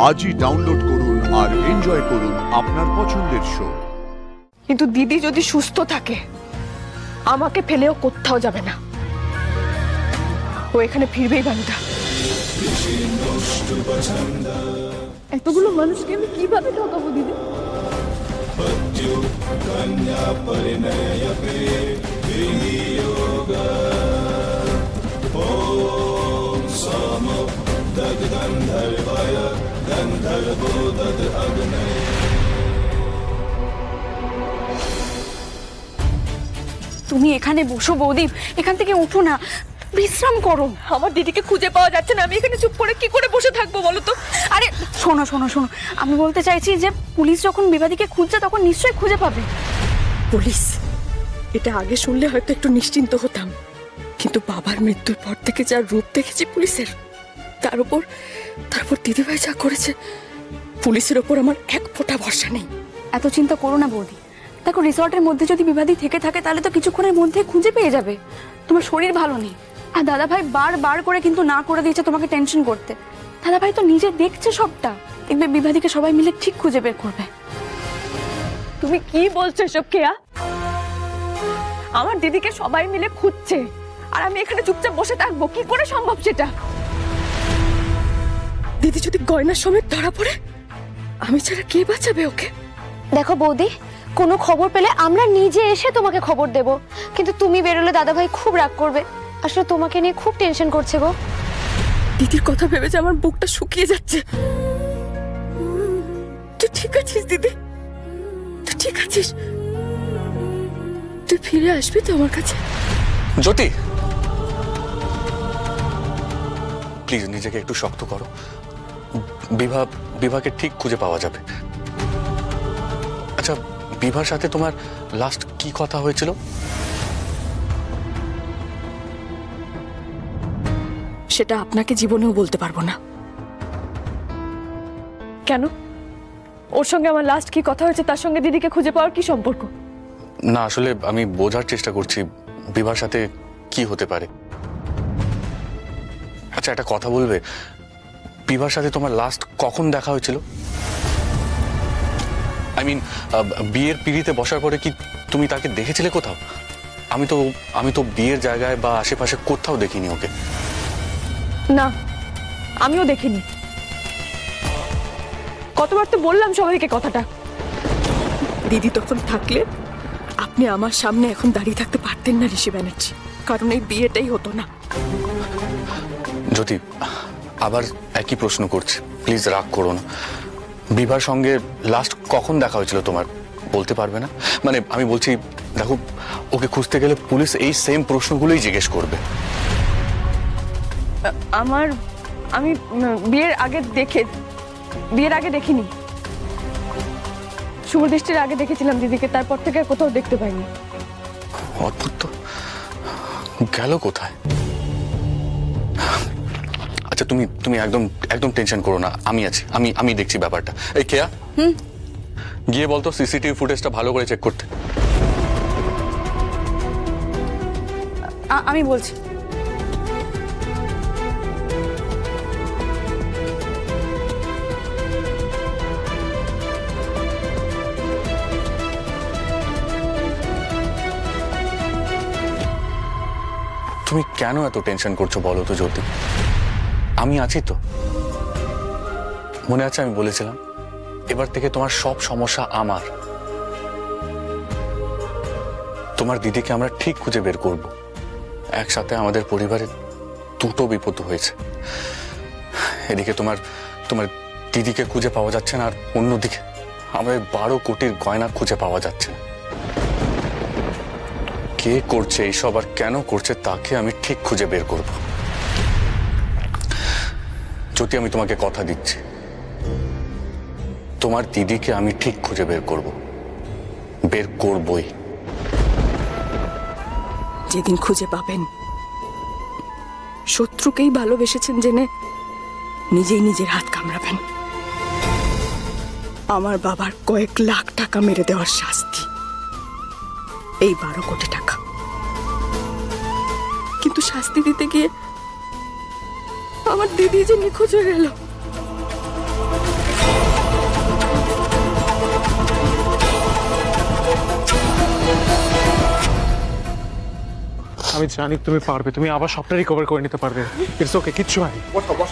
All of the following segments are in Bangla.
আজই ডাউনলোড করুন আর এনজয় করুন আপনার পছন্দের শো। কিন্তু দিদি যদি সুস্থ থাকে আমাকে ফেলেও কোথাও যাবে না, ও এখানে ফিরবেই বান্দা। এতগুলো মানুষকে আমি কিভাবে ঠকাবো দিদি? তুমি এখানে বসো বৌদি, এখান থেকে উঠো না, বিশ্রাম করো। আমার দিদিকে খুঁজে পাওয়া যাচ্ছে না, আমি এখানে চুপ করে কি করে বসে থাকবো বলো তো? আরে শোনো শোনো শোনো, আমি বলতে চাইছি যে পুলিশ যখন বিবাদীকে খুঁজছে তখন নিশ্চয়ই খুঁজে পাবে। পুলিশ, এটা আগে শুনলে হয়তো একটু নিশ্চিন্ত হতাম, কিন্তু বাবার মৃত্যুর পর থেকে যা রূপ দেখেছি পুলিশের, তার উপর দিদিভাই যা করেছে, পুলিশের ওপর আমার এক ফোঁটা ভরসা নেই। এত চিন্তা করো না বৌদি, দেখো রিসর্টের মধ্যে যদি বিবাদী থেকে থাকে তাহলে তো কিছুক্ষণের মধ্যে খুঁজে পেয়ে যাবে। তোমার শরীর ভালো নেই, আর দাদাভাই বার করে কিন্তু না করে দিয়েছে তোমাকে টেনশন করতে। দাদাভাই তো নিজে দেখছে সবটা, দেখবে বিবাদীকে সবাই মিলে ঠিক খুঁজে বের করবে। তুমি কি বলছো এসব কেয়া? আমার দিদিকে সবাই মিলে খুঁজছে আর আমি এখানে চুপচাপ বসে থাকবো? কি করে সম্ভব সেটা? দিদি যদি গয়নার সমেত ধরা পড়ে, আমি ছাড়া কে বাঁচাবে ওকে? দেখো বৌদি, কোনো খবর পেলে আমরা নিজে এসে তোমাকে খবর দেব, কিন্তু তুমি বেরোলে দাদাভাই খুব রাগ করবে। আসলে তোমাকে নিয়ে খুব টেনশন করছে গো। দিদির কথা ভেবে যে আমার বুকটা শুকিয়ে যাচ্ছে। তুই ঠিক আছিস দিদি? তুই ঠিক আছিস? তুই ফিরে আসবি তো আমার কাছে? জ্যোতি, প্লিজ নিজেকে একটু শক্ত করো। বিভাকে ঠিক খুঁজে পাওয়া যাবে। আচ্ছা, বিভার সাথে তোমার লাস্ট কি কথা হয়েছিল? সেটা আপনাকে জীবনেও বলতে পারবো না। কেন? ওর সঙ্গে আমার লাস্ট কি কথা হয়েছে তার সঙ্গে দিদিকে খুঁজে পাওয়ার কি সম্পর্ক? না, আসলে আমি বোঝার চেষ্টা করছি বিভার সাথে কি হতে পারে। আচ্ছা, একটা কথা বলবে, বিভার সাথে তোমার লাস্ট কখন দেখা হয়েছিল? আই মিন, বিয়ের পিড়িতে বসার পরে কি তুমি তাকে দেখেছিলে কোথাও? আমি তো বিয়ের জায়গায় বা আশেপাশে কোথাও দেখিনি ওকে। না, আমিও দেখিনি। কতবার তো বললাম সবাইকে কথাটা। দিদি তখন থাকলে আপনি আমার সামনে এখন দাঁড়িয়ে থাকতে পারতেন না ঋষি ব্যানার্জি, কারণ এই বিয়েটাই হতো না। জ্যোতি, আবার একই প্রশ্ন করছি, প্লিজ রাগ করো না। বিভার সঙ্গে লাস্ট কখন দেখা হয়েছিল তোমার, বলতে পারবে না? মানে আমি বলছি, দেখো, ওকে খুঁজতে গেলে পুলিশ এই সেম প্রশ্নগুলোই জিজ্ঞেস করবে। আমি বিয়ের আগে দেখিনি। শুভদৃষ্টির আগে দেখেছিলাম দিদিকে, তারপর থেকে কোথাও দেখতে পাইনি। অদ্ভুত তো, গেল কোথায়? আচ্ছা, তুমি একদম টেনশন করো না, আমি আছি, আমি দেখছি ব্যাপারটা। এই কেয়া, গিয়ে বলতো সিসিটিভি ফুটেজটা ভালো করে চেক করতে। আমি বলছি। তুমি কেন এত টেনশন করছো বলো তো জ্যোতি? আমি আছি তো। মনে আছে আমি বলেছিলাম এবার থেকে তোমার সব সমস্যা আমার। তোমার দিদিকে আমরা ঠিক খুঁজে বের করব। একসাথে আমাদের পরিবারের দুটো বিপদ হয়েছে। এদিকে তোমার দিদিকে খুঁজে পাওয়া যাচ্ছে না, আর অন্যদিকে আমাদের 12 কোটির গয়না খুঁজে পাওয়া যাচ্ছে না। কে করছে এইসব আর কেন করছে তাকে আমি ঠিক খুঁজে বের করব। যদি আমি তোমাকে কথা দিচ্ছি, তোমার দিদিকে আমি ঠিক খুঁজে বের করবই। যেদিন খুঁজে পাবেন, শত্রুকেই ভালোবেসেছেন জেনে নিজেই নিজের হাত কামড়াবেন। আমার বাবার কয়েক লাখ টাকা মেরে দেওয়ার শাস্তি এই 12 কোটি টাকা। কিন্তু শাস্তি দিতে গিয়ে আমার দিদি যে নিখোঁজ হয়ে গেল, আমি জানি তুমি পারবে, তুমি আবার সবটা রিকভার করে নিতে পারবে। ইটস ওকে, কিচ্ছু হয়নি,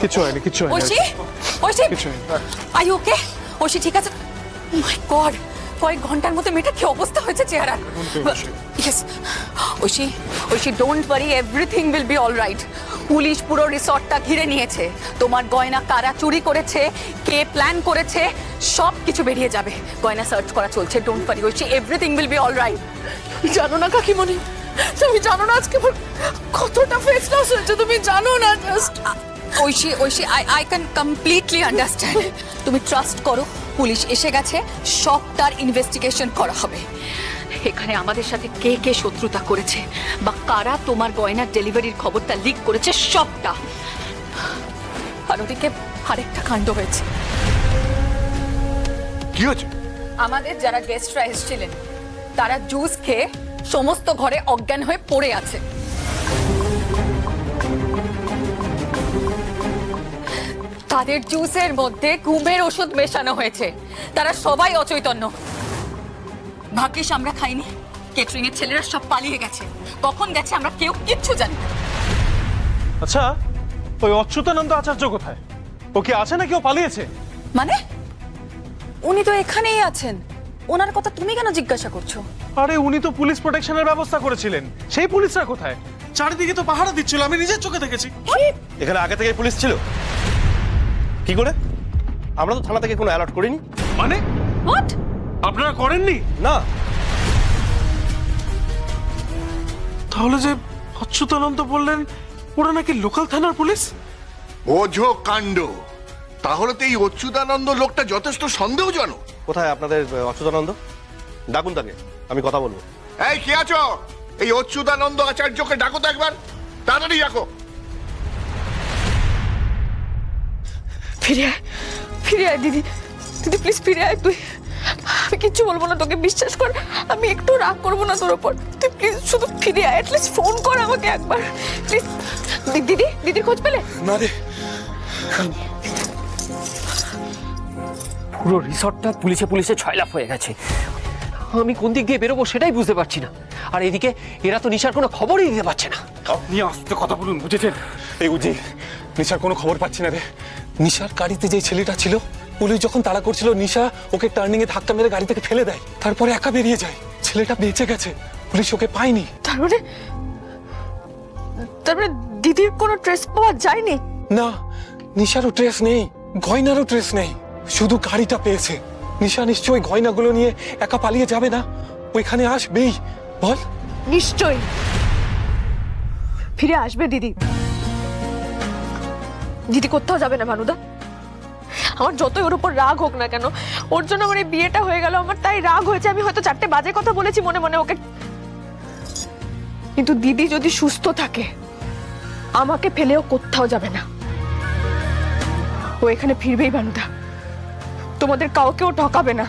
কিচ্ছু হয়নি, কিচ্ছু হয়নি, ঐশী ঐশী কিচ্ছু হয়নি। Are you okay? ঐশী ঠিক আছে? মাই গড, কয়েক ঘন্টার মধ্যে মেয়েটার কি অবস্থা হয়েছে চেহারা। Yes Aishi, Aishi don't worry, everything will be alright. Police পুরো রিসর্টটা ঘিরে নিয়েছে। তোমার গয়না কারা চুরি করেছে, কে প্ল্যান করেছে, সব কিছু বেরিয়ে যাবে। গয়না সার্চ করা চলছে, don't worry Aishi, everything will be alright. তুমি জানো না কাকিমণি, তুমি জানো না আজকে কতটা ফেস লস হয়েছে, তুমি জানো না। Just Aishi, Aishi I can completely understand. তুমি ট্রাস্ট করো, পুলিশ এসে গেছে, সবটার ইনভেস্টিগেশন করা হবে। এখানে আমাদের সাথে কে কে শত্রুতা করেছে বা কারা তোমার গয়নার ডেলিভারির খবরটা লিক করেছে, সবটা। আর ওদিকে আরেকটা কাণ্ড হয়েছে। কি হচ্ছে? আমাদের যারা গেস্টরা এসেছিলেন তারা জুস খেয়ে সমস্ত ঘরে অজ্ঞান হয়ে পড়ে আছে। তাদের জুসের মধ্যে ঘুমের ওষুধ মেশানো হয়েছে, তারা সবাই অচৈতন্য। ভাগ্যিস আমরা খাইনি, কেটারিং এর ছেলেরা সব পালিয়ে গেছে। কখন গেছে আমরা কেউ কিচ্ছু জানি না। আচ্ছা, ওই অচ্যুতানন্দ আচার্য কোথায়? ও কি আছে নাকি ও পালিয়েছে? মানে উনি তো এখানেই আছেন, ওনার কথা তুমি কেন জিজ্ঞাসা করছো? আরে উনি তো পুলিশ প্রোটেকশনের ব্যবস্থা করেছিলেন, সেই পুলিশরা কোথায়? চারিদিকে তো পাহারা দিচ্ছিল, আমি নিজের চোখে দেখেছি। এখানে আগে থেকে পুলিশ ছিল? কি করে? আমরা তো থানা থেকে কোনো অ্যালার্ট করিনি। মানে হোয়াট? আপনারা করেননি? না। তাহলে যে অচ্যুতানন্দ বললেন ওরা নাকি লোকাল থানার পুলিশ? বোঝো কাণ্ড, তাহলে তো এই অচ্যুতানন্দ লোকটা যথেষ্ট সন্দেহজনক। কোথায় আপনাদের অচ্যুতানন্দ? ডাকুন তাকে, আমি কথা বলবো। এই কে আছো? এই অচ্যুতানন্দ আচার্যকে ডাকো তো একবার, তাড়াতাড়ি ডাকো। ফিরে আয়, ফিরে আয় দিদি, দিদি প্লিজ ফিরে আয় তুই। আমি কিচ্ছু বলবো না তোকে, বিশ্বাস কর, আমি একটু রাগ করবো না তোর ওপর। তুই প্লিজ শুধু ফিরে আয়, অ্যাটলিস্ট ফোন কর আমাকে একবার প্লিজ। দিদি, দিদির খোঁজ পেলে? না রে, পুরো রিসর্টটা পুলিশে পুলিশে ছয়লাভ হয়ে গেছে। আমি কোন দিক দিয়ে বেরোবো সেটাই বুঝতে পারছি না। আর এদিকে এরা তো নিশার কোনো খবরই দিতে পারছে না। আপনি আস্তে কথা বলুন, বুঝেছেন? এই উজি, নিশার কোনো খবর পাচ্ছি না রে। নিশার গাড়িতে যে ছেলেটা ছিল, পুলিশ যখন তাড়া করছিল নিশা ওকে টার্নিং এ ধাক্কা মেরে গাড়ি থেকে ফেলে দেয়, তারপরে একা বেরিয়ে যায়। ছেলেটা বেঁচে গেছে, পুলিশ ওকে পায়নি। তারপরে দিদির কোনো ট্রেস পাওয়া যায়নি? না, নিশারও ট্রেস নেই, গয়নারও ট্রেস নেই, শুধু গাড়িটা পেয়েছে। নিশা নিশ্চয়ই গয়নাগুলো নিয়ে একা পালিয়ে যাবে না, ওইখানে আসবেই। বল। নিশ্চয়ই ফিরে আসবে দিদি। দিদি কোথাও যাবে না ভানুদা। আমার যতই ওর উপর রাগ হোক না কেন, ওর জন্য আমার এই বিয়েটা হয়ে গেল, আমার তাই রাগ হয়েছে। আমি হয়তো 4টে বাজে কথা বলেছি মনে মনে ওকে, কিন্তু দিদি যদি সুস্থ থাকে আমাকে ফেলেও কোথাও যাবে না। ও এখানে ফিরবেই ভানুদা, তোমাদের কাউকেও ঠকাবে না।